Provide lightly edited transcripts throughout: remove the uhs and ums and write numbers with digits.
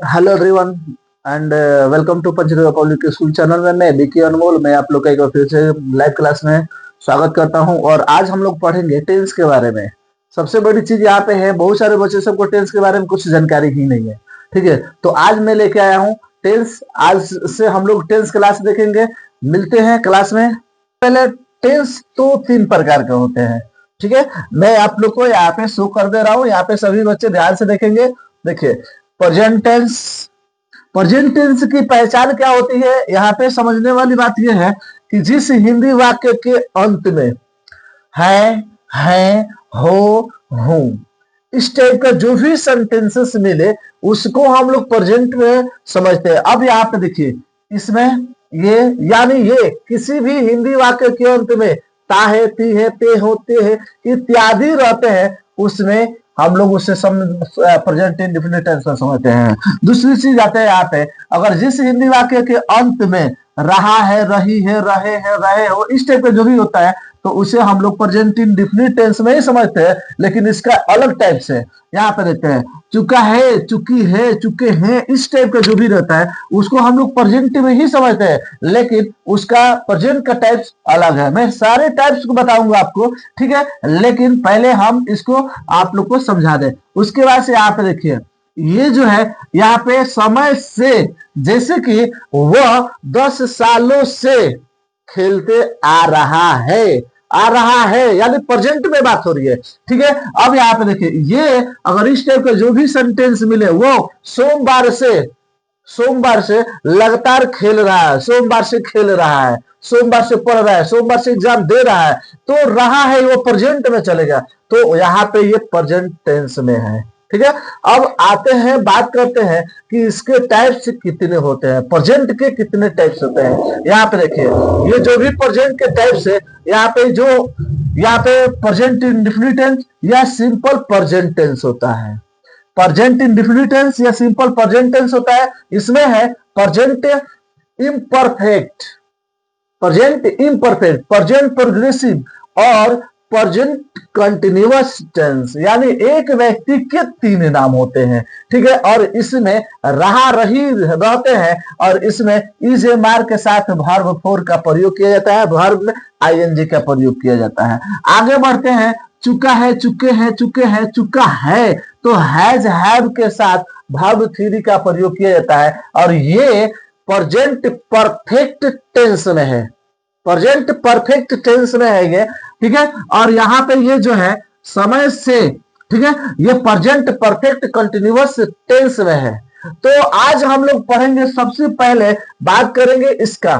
Hello everyone and welcome to Panchdev public school channel में मैं BK अनमोल। मैं आप लोग का एक बार फिर से लाइव क्लास में स्वागत करता हूं और आज हम लोग पढ़ेंगे टेंस के बारे में। सबसे बड़ी चीज यहाँ पे है, बहुत सारे बच्चे सबको टेंस के बारे में कुछ जानकारी ही नहीं है। ठीक है, तो आज मैं लेके आया हूँ टेंस। आज से हम लोग टेंस क्लास देखेंगे। मिलते हैं क्लास में। पहले टेंस तो तीन प्रकार के होते हैं। ठीक है, मैं आप लोग को यहाँ पे शो कर दे रहा हूँ। यहाँ पे सभी बच्चे ध्यान से देखेंगे। देखिए, प्रेजेंट टेंस। प्रेजेंट टेंस की पहचान क्या होती है, यहाँ पे समझने वाली बात यह है कि जिस हिंदी वाक्य के अंत में है, हो, हूं, इस टाइप का जो भी सेंटेंसेस मिले उसको हम लोग प्रेजेंट में समझते हैं। अब यहाँ पे देखिए, इसमें ये यानी ये किसी भी हिंदी वाक्य के अंत में ता है, ती है, ते होते हैं इत्यादि रहते हैं, उसमें हम लोग उसे प्रेजेंट इंडेफिनिट टेंस में समझते हैं। दूसरी चीज आते हैं यहाँ पे, अगर जिस हिंदी वाक्य के अंत में रहा है, रही है, रहे हो, इस टाइप का जो भी होता है तो उसे हम लोग प्रेजेंट इंडेफिनिट टेंस में ही समझते हैं, लेकिन इसका अलग टाइप से यहाँ पे देखते हैं। चुका है, चुकी है, चुके हैं, इस टाइप का जो भी रहता है उसको हम लोग प्रेजेंट में ही समझते हैं, लेकिन उसका प्रेजेंट का टाइप्स अलग है। मैं सारे टाइप्स को बताऊंगा आपको, ठीक है, लेकिन पहले हम इसको आप लोग को समझा दें। उसके बाद से यहाँ पे देखिए, ये जो है यहाँ पे समय से, जैसे कि वह 10 सालों से खेलते आ रहा है यानी प्रेजेंट में बात हो रही है। ठीक है, अब यहाँ पे देखिए, ये अगर इस टाइप का जो भी सेंटेंस मिले, वो सोमवार से लगातार खेल रहा है, सोमवार से खेल रहा है, सोमवार से पढ़ रहा है, सोमवार से एग्जाम दे रहा है, तो रहा है वो प्रेजेंट में चलेगा, तो यहाँ पे ये प्रेजेंट टेंस में है। ठीक है, अब आते हैं, बात करते हैं कि इसके टाइप्स कितने होते हैं, प्रेजेंट के कितने टाइप्स होते हैं। यहाँ पे देखिए, ये जो भी प्रेजेंट के टाइप्स है, यहाँ पे प्रेजेंट इंडेफिनिट टेंस या सिंपल प्रेजेंट टेंस होता है। प्रेजेंट इंडेफिनिट टेंस या सिंपल प्रेजेंट टेंस होता है। इसमें है प्रेजेंट इम्परफेक्ट, प्रेजेंट प्रोग्रेसिव और प्रेजेंट कंटिन्यूअस टेंस, यानी एक व्यक्ति के तीन नाम होते हैं। ठीक है, और इसमें रहा, रही रहते हैं, और इसमें इज ए मार के साथ वर्ब फोर का प्रयोग किया जाता है, वर्ब में आईएनजी का प्रयोग किया जाता है। आगे बढ़ते हैं, चुका है, चुके हैं, चुके हैं, चुका है, तो हैज, हैव के साथ वर्ब थ्री का प्रयोग किया जाता है, और ये प्रेजेंट परफेक्ट टेंस में है, प्रेजेंट परफेक्ट टेंस में है ये। ठीक है, और यहाँ पे ये जो है समय से, ठीक है, ये प्रेजेंट परफेक्ट कंटिन्यूअस टेंस में है। तो आज हम लोग पढ़ेंगे, सबसे पहले बात करेंगे इसका।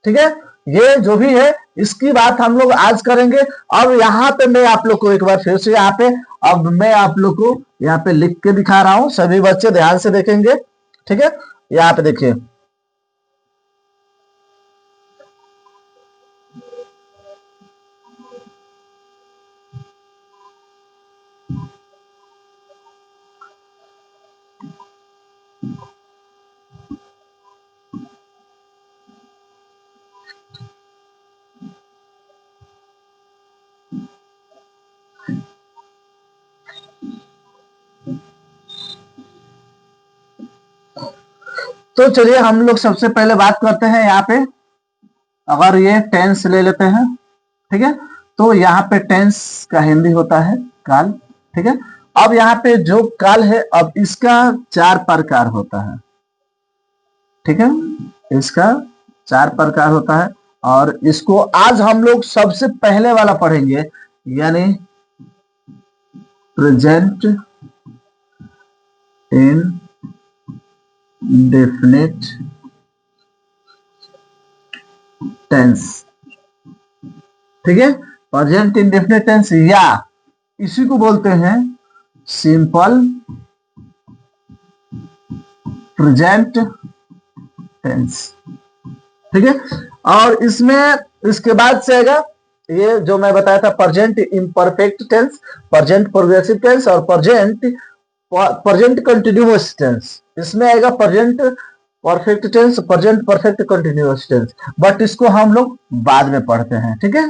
ठीक है, ये जो भी है इसकी बात हम लोग आज करेंगे। अब यहाँ पे मैं आप लोग को एक बार फिर से अब मैं आप लोग को यहाँ पे लिख के दिखा रहा हूं, सभी बच्चे ध्यान से देखेंगे। ठीक है, यहाँ पे देखिए, तो चलिए हम लोग सबसे पहले बात करते हैं यहाँ पे। अगर ये टेंस ले लेते हैं, ठीक है, तो यहाँ पे टेंस का हिंदी होता है काल। ठीक है, अब यहाँ पे जो काल है, अब इसका चार प्रकार होता है। ठीक है, इसका चार प्रकार होता है, और इसको आज हम लोग सबसे पहले वाला पढ़ेंगे, यानी प्रेजेंट इंडेफिनिट टेंस। ठीक है, प्रेजेंट इंडेफिनिट टेंस, या इसी को बोलते हैं सिंपल प्रेजेंट टेंस। ठीक है, और इसमें इसके बाद से आएगा ये जो मैं बताया था, present imperfect tense, present progressive tense और प्रेजेंट कंटिन्यूअस टेंस। इसमें आएगा present perfect tense, present perfect continuous tense, but इसको हम लोग बाद में पढ़ते हैं। ठीक है,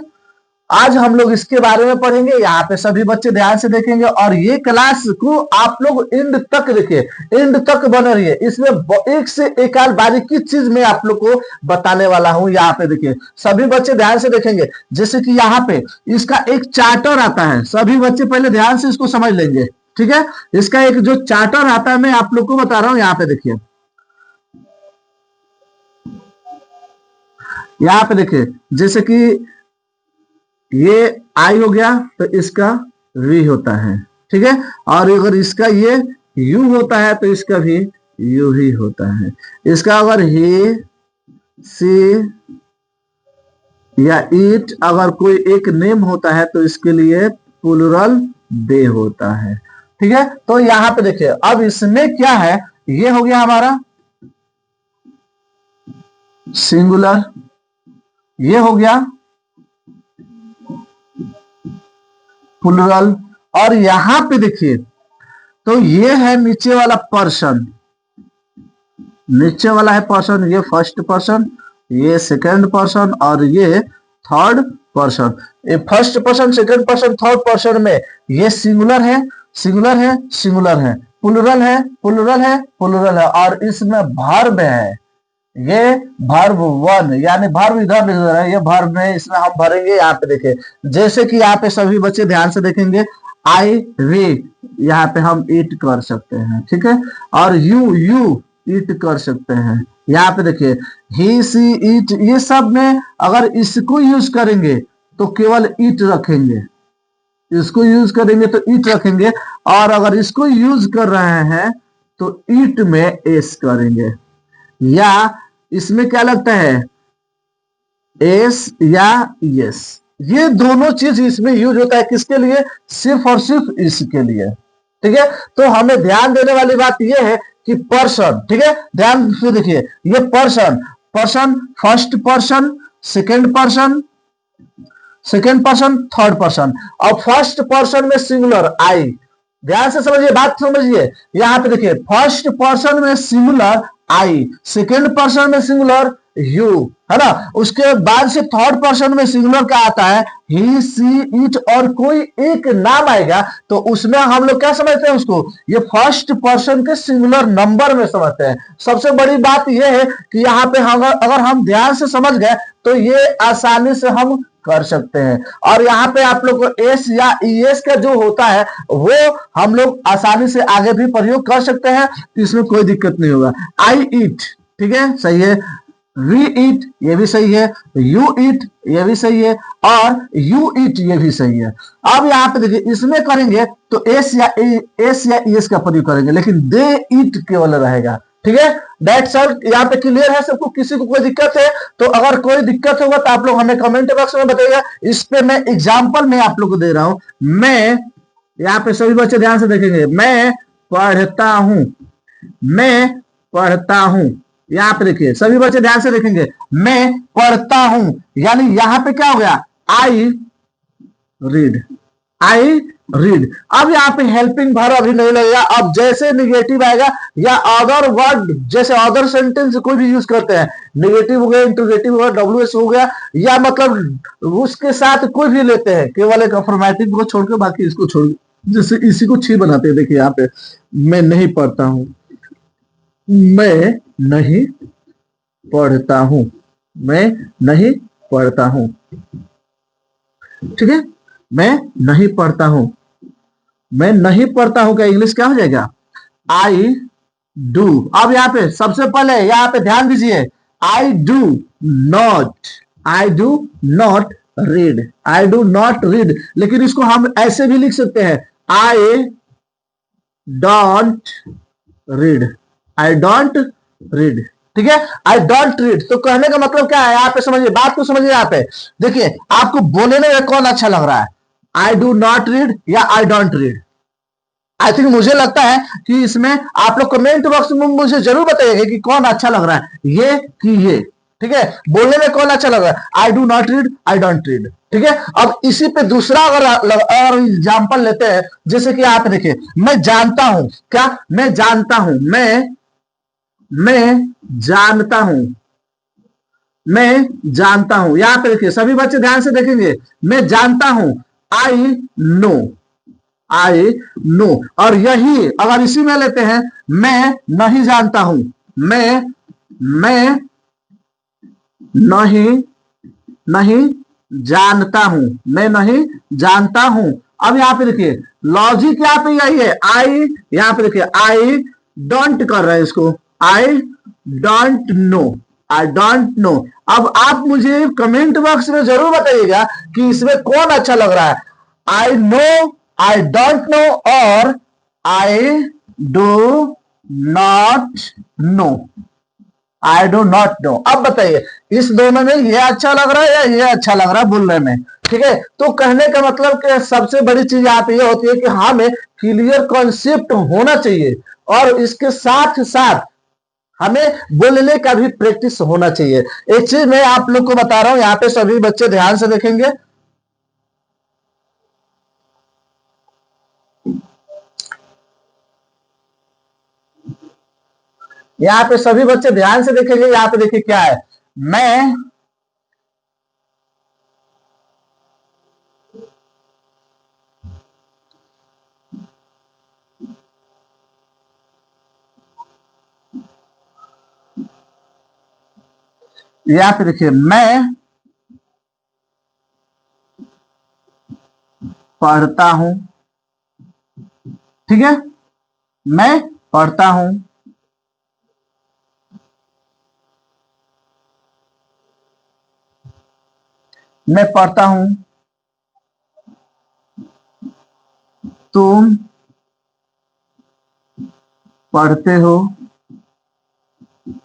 आज हम लोग इसके बारे में पढ़ेंगे। यहाँ पे सभी बच्चे ध्यान से देखेंगे और ये क्लास को आप लोग एंड तक देखिए, एंड तक बने रहिए। इसमें एक से एक बारीकी चीज मैं आप लोग को बताने वाला हूं। यहाँ पे देखिए सभी बच्चे ध्यान से देखेंगे। जैसे कि यहाँ पे इसका एक चार्टर आता है, सभी बच्चे पहले ध्यान से इसको समझ लेंगे, ठीक है। इसका एक जो चार्टर आता है मैं आप लोग को बता रहा हूं। यहाँ पे देखिए, यहाँ पे देखिए जैसे कि ये आई हो गया तो इसका वी होता है, ठीक है। और अगर इसका ये यू होता है तो इसका भी यू ही होता है। इसका अगर ही, सी या इट अगर कोई एक नेम होता है तो इसके लिए प्लूरल दे होता है, ठीक है। तो यहां पे देखिए अब इसमें क्या है, ये हो गया हमारा सिंगुलर, ये हो गया प्लूरल, और यहां पे देखिए तो ये है नीचे वाला पर्सन, नीचे वाला है पर्सन, ये फर्स्ट पर्सन, ये सेकंड पर्सन और ये थर्ड पर्सन। ये first person, second person, third person में ये सिंगुलर है, सिंगुलर है, सिंगुलर है, प्लूरल है, प्लूरल है, प्लूरल है, और इसमें वर्ब है। ये वर्ब वन यानी वर्ब इधर लिख रहा है, ये वर्ब में इसमें हम भरेंगे। यहाँ पे देखिए जैसे कि यहाँ पे सभी बच्चे ध्यान से देखेंगे, आई वी यहाँ पे हम ईट कर सकते हैं, ठीक है। और यू ईट कर सकते हैं। यहाँ पे देखिए ही, सी, ईट, ये सब में अगर इसको यूज करेंगे तो केवल ईट रखेंगे, इसको यूज करेंगे तो ईट रखेंगे, और अगर इसको यूज कर रहे हैं तो ईट में एस करेंगे। या इसमें क्या लगता है, एस या यस, ये दोनों चीज इसमें यूज होता है। किसके लिए, सिर्फ और सिर्फ इसके लिए, ठीक है। तो हमें ध्यान देने वाली बात यह है कि पर्सन, ठीक है, ध्यान से देखिए, ये person, person first person, second person, second person, third person, और फर्स्ट पर्सन में सिंगुलर आई। ध्यान से समझिए, बात समझिए। यहां पे देखिए फर्स्ट पर्सन में सिंगुलर आई, सेकेंड पर्सन में सिंगुलर यू, है ना। उसके बाद से थर्ड पर्सन में सिंगुलर क्या आता है, ही, सी, इट, और कोई एक नाम आएगा तो उसमें हम लोग क्या समझते हैं उसको, ये फर्स्ट पर्सन के सिंगुलर नंबर में समझते हैं। सबसे बड़ी बात यह है कि यहाँ पे अगर हम ध्यान से समझ गए तो ये आसानी से हम कर सकते हैं। और यहाँ पे आप लोग को एस या ईएस का जो होता है वो हम लोग आसानी से आगे भी प्रयोग कर सकते हैं, तो इसमें कोई दिक्कत नहीं होगा। आई ईट, ठीक है, सही है। वी ईट, ये भी सही है। यू ईट, ये भी सही है। और यू ईट, ये भी सही है। अब यहाँ पे देखिए इसमें करेंगे तो एस या ईएस का प्रयोग करेंगे, लेकिन दे ईट केवल रहेगा, ठीक है। That's all. यहाँ पे क्लियर है सबको, किसी को कोई दिक्कत है तो अगर कोई दिक्कत होगा तो आप लोग हमें कमेंट बॉक्स में बताइएगा। इस पे मैं एग्जांपल में आप लोग को दे रहा हूं। मैं, यहाँ पे सभी बच्चे ध्यान से देखेंगे, मैं पढ़ता हूं, मैं पढ़ता हूं। यहाँ पे देखिए सभी बच्चे ध्यान से देखेंगे, मैं पढ़ता हूं, यानी यहाँ पे क्या हो गया, आई रीड, आई रीड। अब यहाँ पे हेल्पिंग वर्ब अभी नहीं लगेगा। अब जैसे निगेटिव आएगा या अदर वर्ड, जैसे अदर सेंटेंस कोई भी यूज करते हैं, निगेटिव हो गया, इंटरोगेटिव हो गया, डब्ल्यूएस हो गया, या मतलब उसके साथ कोई भी लेते हैं, केवल एक अफर्मेटिव को छोड़कर बाकी इसको छोड़, जैसे इसी को छी बनाते हैं। देखिए यहाँ पे मैं नहीं पढ़ता हूं, मैं नहीं पढ़ता हूं, मैं नहीं पढ़ता हूं, ठीक है। मैं नहीं पढ़ता हूं, मैं नहीं पढ़ता हूं का इंग्लिश क्या हो जाएगा, आई डू। अब यहाँ पे सबसे पहले यहाँ पे ध्यान दीजिए, आई do not, I do not read, I do not read. लेकिन इसको हम ऐसे भी लिख सकते हैं, I don't read, I don't read, ठीक है। I don't read. तो कहने का मतलब क्या है, यहाँ पे समझिए, बात को समझिए। यहाँ पे देखिए आपको बोलने में कौन अच्छा लग रहा है, आई डू नॉट रीड या I don't read. I think मुझे लगता है कि इसमें आप लोग कमेंट बॉक्स में मुझे जरूर बताइएगा कि कौन अच्छा लग रहा है, ये कि ये, ठीक है। बोलने में कौन अच्छा लग रहा है, आई do not read, I don't read, ठीक है। अब इसी पे दूसरा अगर एग्जाम्पल लेते हैं, जैसे कि आप देखिए, मैं जानता हूं, क्या, मैं जानता हूं, मैं जानता हूं, मैं जानता हूं। यहां पे देखिए सभी बच्चे ध्यान से देखेंगे, मैं जानता हूं, आई नो, आई नो। और यही अगर इसी में लेते हैं, मैं नहीं जानता हूं, मैं नहीं नहीं जानता हूं, मैं नहीं जानता हूं। अब यहां पे देखिए लॉजिक यहां पे यही है, आई, यहां पे देखिए आई डोंट कर रहे हैं इसको, आई don't no, I don't no. अब आप मुझे कमेंट बॉक्स में जरूर बताइएगा कि इसमें कौन अच्छा लग रहा है, I know, I don't know और I do not know, I do not know. अब बताइए इस दोनों में ये अच्छा लग रहा है या ये अच्छा लग रहा है बोलने में, ठीक है। तो कहने का मतलब कि सबसे बड़ी चीज यहाँ पे ये होती है कि हमें क्लियर कॉन्सेप्ट होना चाहिए और इसके साथ साथ हमें बोलने का भी प्रैक्टिस होना चाहिए। एक चीज मैं आप लोग को बता रहा हूं, यहाँ पे सभी बच्चे ध्यान से देखेंगे। यहाँ पे सभी बच्चे ध्यान से देखेंगे, यहाँ पे देखिए क्या है, मैं यहाँ पे देखिए मैं पढ़ता हूं, ठीक है, मैं पढ़ता हूं, मैं पढ़ता हूं, तुम पढ़ते हो,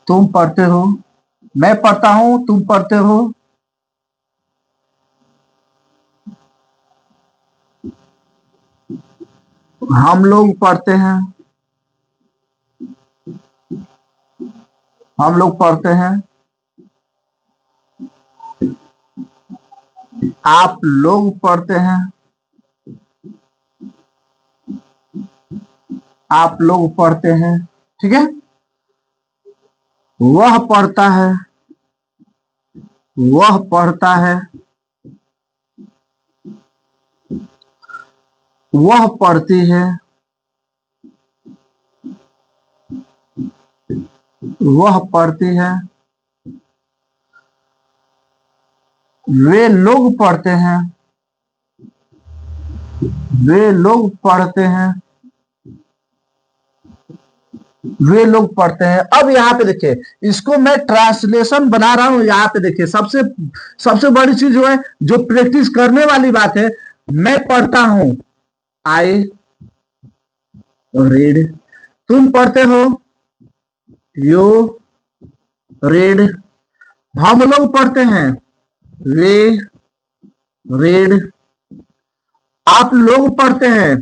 तुम पढ़ते हो, मैं पढ़ता हूं, तुम पढ़ते हो, हम लोग पढ़ते हैं, हम लोग पढ़ते हैं, आप लोग पढ़ते हैं, आप लोग पढ़ते हैं, ठीक है। वह पढ़ता है, वह पढ़ता है, वह पढ़ती है, वह पढ़ती है, वे लोग पढ़ते हैं, वे लोग पढ़ते हैं, वे लोग पढ़ते हैं। अब यहाँ पे देखिए इसको मैं ट्रांसलेशन बना रहा हूं। यहाँ पे देखिए सबसे सबसे बड़ी चीज जो है, जो प्रैक्टिस करने वाली बात है, मैं पढ़ता हूं, आई रीड, तुम पढ़ते हो, यू रीड, हम लोग पढ़ते हैं, वे रीड, आप लोग पढ़ते हैं,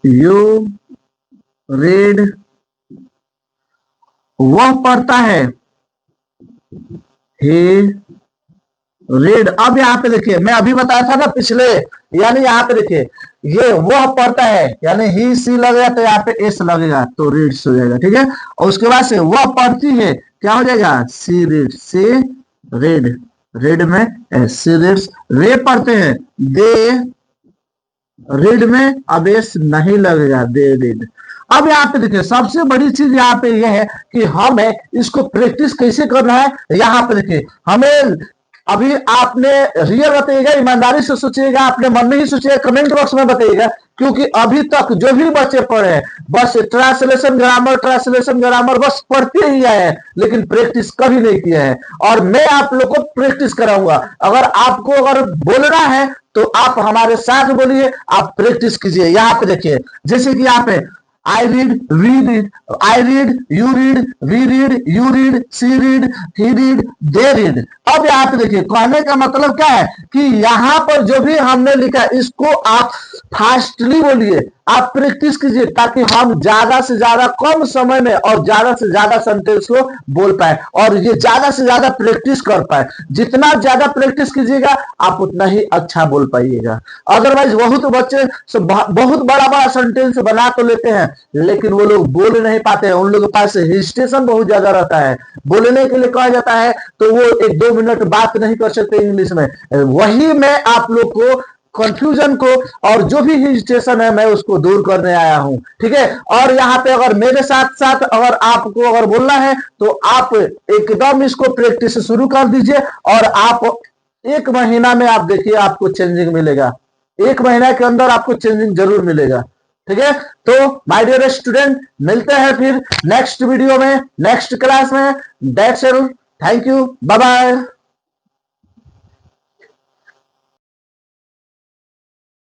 यू रीड, वह पढ़ता है, he रीड। अब यहाँ पे देखिए मैं अभी बताया था ना पिछले, यानी यहाँ पे देखिए ये वह पढ़ता है यानी ही सी लगेगा तो यहाँ पे एस लगेगा तो रीड्स हो जाएगा, ठीक है। और उसके बाद से वह पढ़ती है क्या हो जाएगा, सी रीड, सी रीड, रीड में एस, सी रीड्स। वे पढ़ते हैं, दे रीड में अब एस नहीं लगेगा, दे रीड। अब यहाँ पे देखिए सबसे बड़ी चीज यहाँ पे ये है कि हमें इसको प्रैक्टिस कैसे करना है। यहाँ पे देखिए हमें अभी आपने रियल बताइएगा, ईमानदारी से सोचिएगा, अपने मन में ही सोचिएगा, कमेंट बॉक्स में बताइएगा, क्योंकि अभी तक जो भी बच्चे पढ़े हैं बस ट्रांसलेशन ग्रामर बस पढ़ते ही आए हैं, लेकिन प्रैक्टिस कभी नहीं किया है। और मैं आप लोग को प्रैक्टिस कराऊंगा। अगर आपको अगर बोलना है तो आप हमारे साथ बोलिए, आप प्रैक्टिस कीजिए। यहाँ पे देखिए जैसे कि यहाँ पे I read, we read, I read, you read, we read, you read, she read, he read, they read। अब यहाँ पे देखिए कहने का मतलब क्या है कि यहाँ पर जो भी हमने लिखा इसको आप फास्टली बोलिए, आप प्रैक्टिस कीजिए ताकि हम ज्यादा से ज्यादा कम समय में और ज्यादा से ज्यादा सेंटेंस को बोल पाए और ये ज्यादा से ज्यादा प्रैक्टिस कर पाए। जितना ज्यादा प्रैक्टिस कीजिएगा आप उतना ही अच्छा बोल पाइएगा। अदरवाइज बहुत बच्चे बहुत बड़ा बड़ा सेंटेंस बना तो लेते हैं लेकिन वो लोग बोल नहीं पाते हैं। उन लोगों के पास हेजिटेशन बहुत ज्यादा रहता है। बोलने के लिए कहा जाता है तो वो 1-2 मिनट बात नहीं कर सकते इंग्लिश में। वही मैं आप लोग को कंफ्यूजन को और जो भी हेजिटेशन है मैं उसको दूर करने आया हूं। ठीक है, और यहाँ पे अगर मेरे साथ साथ अगर आपको अगर बोलना है तो आप एकदम इसको प्रैक्टिस शुरू कर दीजिए और आप 1 महीना में आप देखिए आपको चेंजिंग मिलेगा। 1 महीना के अंदर आपको चेंजिंग जरूर मिलेगा। ठीक है, तो माय डियर स्टूडेंट, मिलते हैं फिर नेक्स्ट वीडियो में, नेक्स्ट क्लास में। That's all, thank you, bye bye.